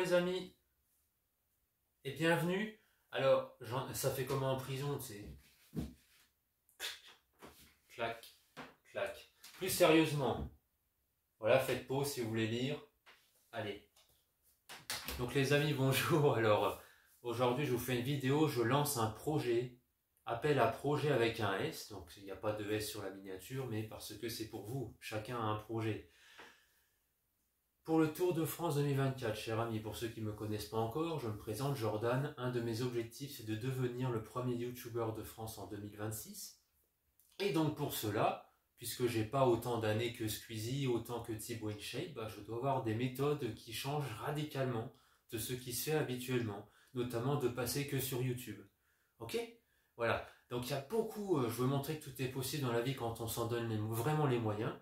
les amis et bienvenue. Alors, ça fait comment en prison, tu sais? Clac, clac. Plus sérieusement, voilà, faites pause si vous voulez lire. Allez. Donc les amis, bonjour. Alors, aujourd'hui je vous fais une vidéo, je lance un projet. Appel à projet avec un S, donc il n'y a pas de S sur la miniature, mais parce que c'est pour vous, chacun a un projet. Pour le Tour de France 2024, chers amis, pour ceux qui ne me connaissent pas encore, je me présente Jordan. Un de mes objectifs, c'est de devenir le premier YouTuber de France en 2026. Et donc pour cela, puisque j'ai pas autant d'années que Squeezie, autant que Thibaut InShape, je dois avoir des méthodes qui changent radicalement de ce qui se fait habituellement, notamment de passer que sur YouTube. Ok? Voilà. Donc il y a beaucoup, je veux montrer que tout est possible dans la vie quand on s'en donne vraiment les moyens.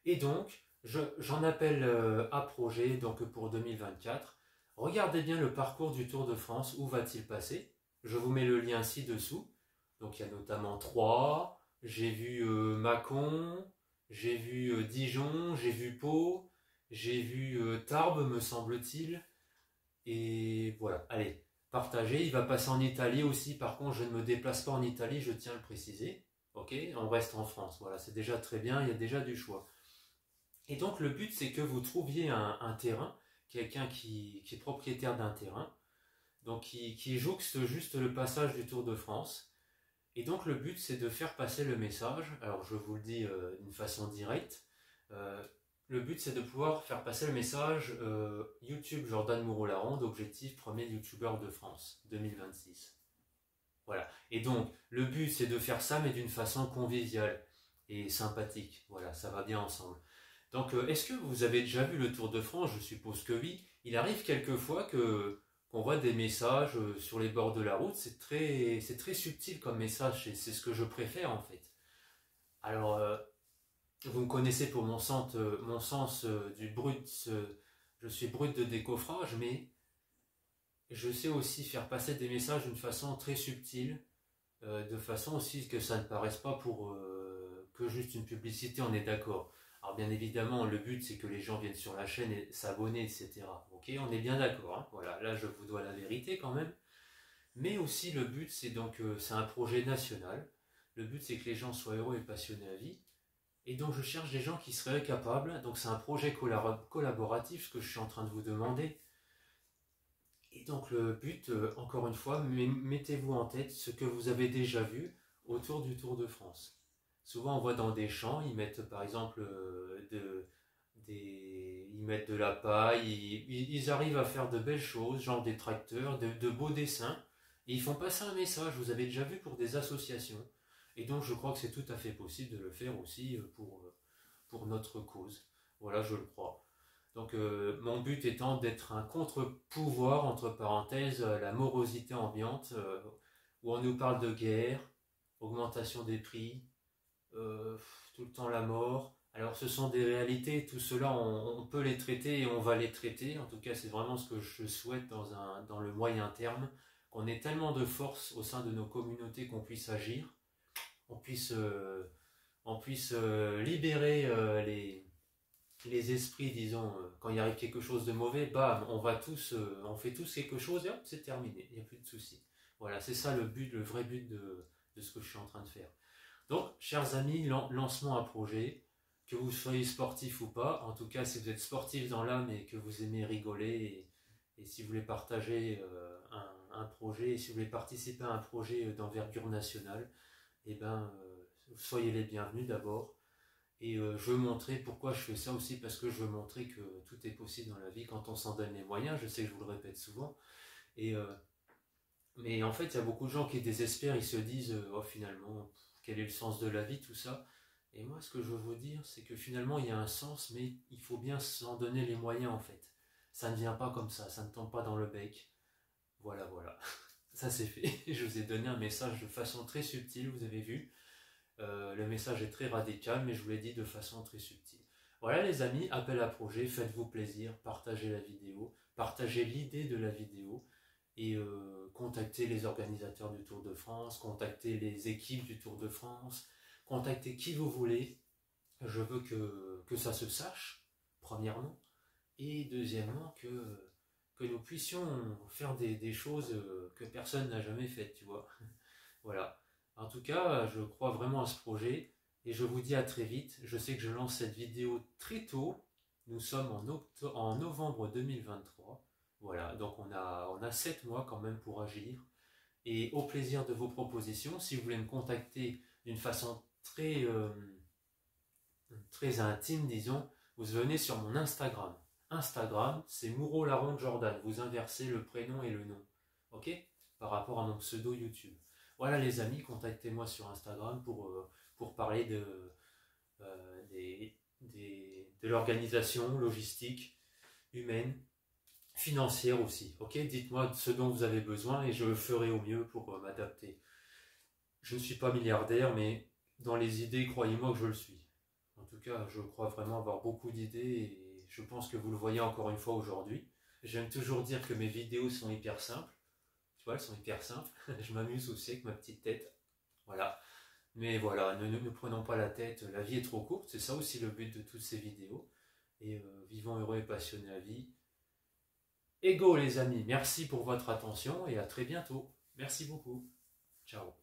Et donc, j'en appelle à projet donc pour 2024. Regardez bien le parcours du Tour de France, où va-t-il passer? Je vous mets le lien ci-dessous. Donc il y a notamment Troyes, j'ai vu Mâcon, j'ai vu Dijon, j'ai vu Pau, j'ai vu Tarbes me semble-t-il. Et voilà, allez, partagez. Il va passer en Italie aussi, par contre je ne me déplace pas en Italie, je tiens à le préciser. Ok, on reste en France, voilà, c'est déjà très bien, il y a déjà du choix. Et donc le but c'est que vous trouviez un terrain, quelqu'un qui est propriétaire d'un terrain, donc qui jouxte juste le passage du Tour de France. Et donc le but c'est de faire passer le message, alors je vous le dis d'une façon directe, le but c'est de pouvoir faire passer le message YouTube Jordan Moreau-Laronde, objectif premier YouTuber de France 2026. Voilà. Et donc le but c'est de faire ça mais d'une façon conviviale et sympathique. Voilà, ça va bien ensemble. Donc, est-ce que vous avez déjà vu le Tour de France? Je suppose que oui. Il arrive quelquefois qu'on voit des messages sur les bords de la route. C'est très subtil comme message. C'est ce que je préfère en fait. Alors, vous me connaissez pour mon sens du brut. Je suis brut de décoffrage, mais je sais aussi faire passer des messages d'une façon très subtile, de façon aussi que ça ne paraisse pas pour que juste une publicité. On est d'accord. Alors bien évidemment, le but c'est que les gens viennent sur la chaîne et s'abonner, etc. Ok, on est bien d'accord, hein, voilà, là je vous dois la vérité quand même. Mais aussi le but c'est donc, c'est un projet national. Le but c'est que les gens soient heureux et passionnés à vie. Et donc je cherche des gens qui seraient capables, donc c'est un projet collaboratif, ce que je suis en train de vous demander. Et donc le but, encore une fois, mettez-vous en tête ce que vous avez déjà vu autour du Tour de France. Souvent, on voit dans des champs, ils mettent par exemple ils mettent de la paille, ils arrivent à faire de belles choses, genre des tracteurs, de beaux dessins, et ils font passer un message. Vous avez déjà vu pour des associations. Et donc, je crois que c'est tout à fait possible de le faire aussi pour notre cause. Voilà, je le crois. Donc, mon but étant d'être un contre-pouvoir, entre parenthèses, à la morosité ambiante, où on nous parle de guerre, augmentation des prix, tout le temps la mort. Alors ce sont des réalités, tout cela on peut les traiter et on va les traiter. En tout cas c'est vraiment ce que je souhaite dans le moyen terme, qu'on ait tellement de force au sein de nos communautés qu'on puisse agir, on puisse, libérer les esprits, disons, quand il arrive quelque chose de mauvais, bam, on fait tous quelque chose et hop, c'est terminé, il n'y a plus de soucis. Voilà, c'est ça le but, le vrai but de ce que je suis en train de faire. Donc, chers amis, lancement à projet, que vous soyez sportif ou pas, en tout cas, si vous êtes sportif dans l'âme et que vous aimez rigoler, et si vous voulez partager un projet, et si vous voulez participer à un projet d'envergure nationale, eh ben, soyez les bienvenus d'abord. Et je veux montrer pourquoi je fais ça aussi, parce que je veux montrer que tout est possible dans la vie quand on s'en donne les moyens. Je sais que je vous le répète souvent. Mais en fait, il y a beaucoup de gens qui désespèrent, ils se disent oh finalement, quel est le sens de la vie, tout ça. Et moi, ce que je veux vous dire, c'est que finalement, il y a un sens, mais il faut bien s'en donner les moyens, en fait. Ça ne vient pas comme ça ne tombe pas dans le bec. Voilà, voilà. Ça, c'est fait. Je vous ai donné un message de façon très subtile, vous avez vu. Le message est très radical, mais je vous l'ai dit de façon très subtile. Voilà, les amis, appel à projet, faites-vous plaisir, partagez la vidéo, partagez l'idée de la vidéo, et contactez les organisateurs du Tour de France, contactez les équipes du Tour de France, contactez qui vous voulez. Je veux que ça se sache, premièrement, et deuxièmement, que que nous puissions faire des choses que personne n'a jamais faites, tu vois. Voilà. En tout cas, je crois vraiment à ce projet et je vous dis à très vite. Je sais que je lance cette vidéo très tôt. Nous sommes en novembre 2023. Voilà, donc on a 7 mois quand même pour agir. Et au plaisir de vos propositions, si vous voulez me contacter d'une façon très intime, disons, vous venez sur mon Instagram. Instagram, c'est Mouro Laronde Jordan. Vous inversez le prénom et le nom. Ok? Par rapport à mon pseudo YouTube. Voilà les amis, contactez-moi sur Instagram pour parler de l'organisation logistique, humaine, financière aussi. Ok? Dites-moi ce dont vous avez besoin et je le ferai au mieux pour m'adapter. Je ne suis pas milliardaire, mais dans les idées, croyez-moi que je le suis. En tout cas, je crois vraiment avoir beaucoup d'idées et je pense que vous le voyez encore une fois aujourd'hui. J'aime toujours dire que mes vidéos sont hyper simples. Tu vois, elles sont hyper simples. Je m'amuse aussi avec ma petite tête. Voilà. Mais voilà, ne prenons pas la tête. La vie est trop courte. C'est ça aussi le but de toutes ces vidéos. Et vivons heureux et passionnés à vie. Et go les amis. Merci pour votre attention et à très bientôt. Merci beaucoup. Ciao.